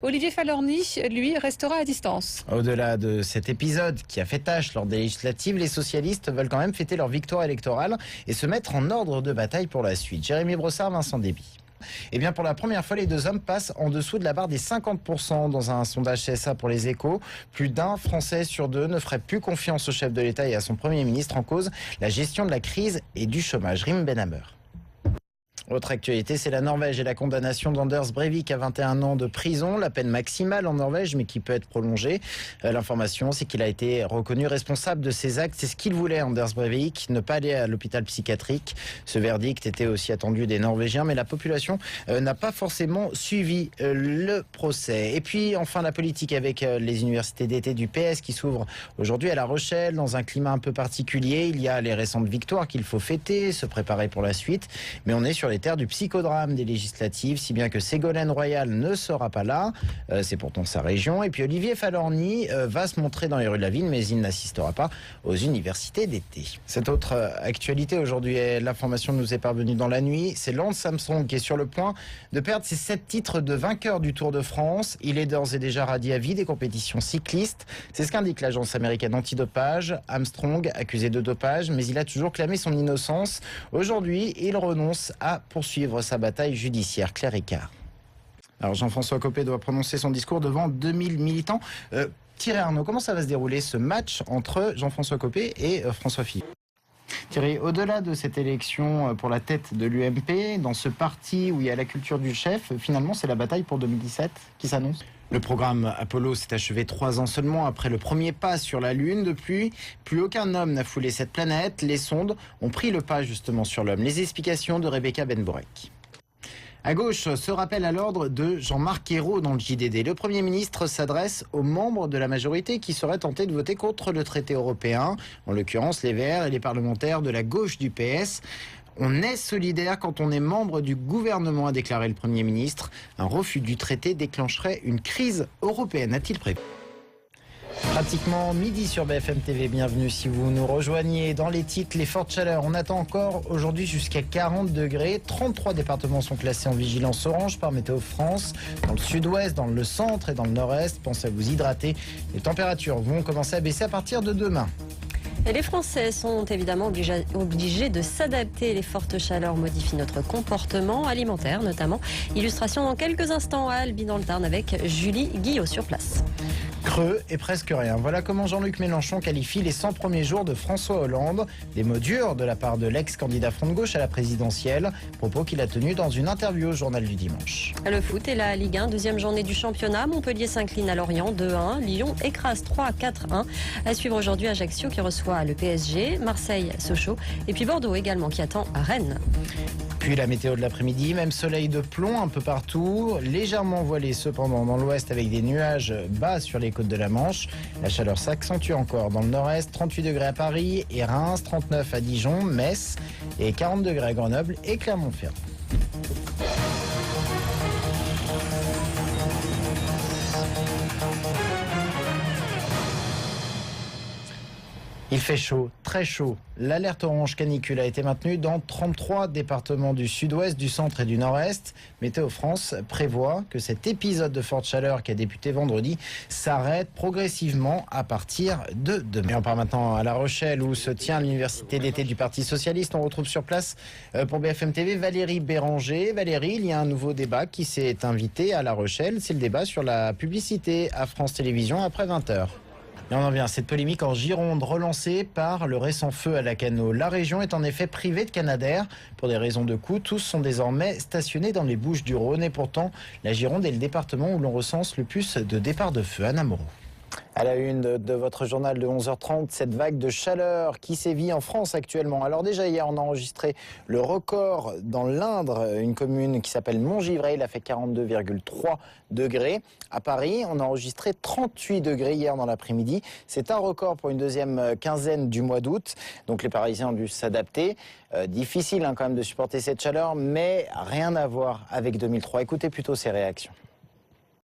Olivier Falorni, lui, restera à distance. Au-delà de cet épisode qui a fait tâche lors des législatives, les socialistes veulent quand même fêter leur victoire électorale et se mettre en ordre de bataille pour la suite. Jérémy Brossard, Vincent Déby. Eh bien, pour la première fois, les deux hommes passent en dessous de la barre des 50% dans un sondage CSA pour les Échos. Plus d'un Français sur deux ne ferait plus confiance au chef de l'État et à son Premier ministre. En cause la gestion de la crise et du chômage. Rim Benhammer. Autre actualité, c'est la Norvège et la condamnation d'Anders Breivik à 21 ans de prison, la peine maximale en Norvège, mais qui peut être prolongée. L'information, c'est qu'il a été reconnu responsable de ses actes. C'est ce qu'il voulait, Anders Breivik, ne pas aller à l'hôpital psychiatrique. Ce verdict était aussi attendu des Norvégiens, mais la population n'a pas forcément suivi le procès. Et puis, enfin, la politique avec les universités d'été du PS qui s'ouvrent aujourd'hui à La Rochelle, dans un climat un peu particulier. Il y a les récentes victoires qu'il faut fêter, se préparer pour la suite, mais on est sur les terres du psychodrame des législatives, si bien que Ségolène Royal ne sera pas là. C'est pourtant sa région. Et puis Olivier Falorni va se montrer dans les rues de la ville, mais il n'assistera pas aux universités d'été. Cette autre actualité aujourd'hui, l'information nous est parvenue dans la nuit, c'est Lance Armstrong qui est sur le point de perdre ses 7 titres de vainqueur du Tour de France. Il est d'ores et déjà radié à vie des compétitions cyclistes. C'est ce qu'indique l'agence américaine antidopage. Armstrong, accusé de dopage, mais il a toujours clamé son innocence. Aujourd'hui, il renonce à poursuivre sa bataille judiciaire. Claire Ricard. Alors Jean-François Copé doit prononcer son discours devant 2000 militants. Thierry Arnaud, comment ça va se dérouler ce match entre Jean-François Copé et François Fillon? Thierry, au-delà de cette élection pour la tête de l'UMP, dans ce parti où il y a la culture du chef, finalement c'est la bataille pour 2017 qui s'annonce? Le programme Apollo s'est achevé 3 ans seulement après le premier pas sur la Lune. Depuis, plus aucun homme n'a foulé cette planète. Les sondes ont pris le pas justement sur l'homme. Les explications de Rebecca Benborek. À gauche, ce rappel à l'ordre de Jean-Marc Ayrault dans le JDD. Le Premier ministre s'adresse aux membres de la majorité qui seraient tentés de voter contre le traité européen, en l'occurrence les Verts et les parlementaires de la gauche du PS. On est solidaire quand on est membre du gouvernement, a déclaré le Premier ministre. Un refus du traité déclencherait une crise européenne, a-t-il prévu. Pratiquement midi sur BFM TV, bienvenue si vous nous rejoignez. Dans les titres, les fortes chaleurs, on attend encore aujourd'hui jusqu'à 40 degrés. 33 départements sont classés en vigilance orange par Météo France. Dans le sud-ouest, dans le centre et dans le nord-est, pensez à vous hydrater. Les températures vont commencer à baisser à partir de demain. Et les Français sont évidemment obligés de s'adapter. Les fortes chaleurs modifient notre comportement alimentaire notamment. Illustration dans quelques instants à Albi dans le Tarn avec Julie Guillot sur place. Creux et presque rien. Voilà comment Jean-Luc Mélenchon qualifie les 100 premiers jours de François Hollande. Des mots durs de la part de l'ex-candidat Front de Gauche à la présidentielle. Propos qu'il a tenus dans une interview au Journal du Dimanche. Le foot et la Ligue 1, deuxième journée du championnat. Montpellier s'incline à Lorient 2-1. Lyon écrase 3-4-1. À suivre aujourd'hui Ajaccio qui reçoit le PSG. Marseille, Sochaux. Et puis Bordeaux également qui attend à Rennes. Puis la météo de l'après-midi, même soleil de plomb un peu partout, légèrement voilé cependant dans l'ouest avec des nuages bas sur les côtes de la Manche. La chaleur s'accentue encore dans le nord-est, 38 degrés à Paris et Reims, 39 à Dijon, Metz et 40 degrés à Grenoble et Clermont-Ferrand. Il fait chaud, très chaud. L'alerte orange canicule a été maintenue dans 33 départements du sud-ouest, du centre et du nord-est. Météo France prévoit que cet épisode de forte chaleur qui a débuté vendredi s'arrête progressivement à partir de demain. Et on part maintenant à La Rochelle où se tient l'université d'été du Parti Socialiste. On retrouve sur place pour BFM TV Valérie Béranger. Valérie, il y a un nouveau débat qui s'est invité à La Rochelle. C'est le débat sur la publicité à France Télévisions après 20h. Et on en vient à cette polémique en Gironde relancée par le récent feu à Lacanau. La région est en effet privée de Canadair. Pour des raisons de coût, tous sont désormais stationnés dans les Bouches-du-Rhône. Et pourtant, la Gironde est le département où l'on recense le plus de départs de feu. Anna Moreau. À la une de votre journal de 11h30, cette vague de chaleur qui sévit en France actuellement. Alors déjà hier, on a enregistré le record dans l'Indre, une commune qui s'appelle Montgivray. Il a fait 42,3 degrés. À Paris, on a enregistré 38 degrés hier dans l'après-midi. C'est un record pour une deuxième quinzaine du mois d'août. Donc les Parisiens ont dû s'adapter. Difficile quand même de supporter cette chaleur, mais rien à voir avec 2003. Écoutez plutôt ces réactions.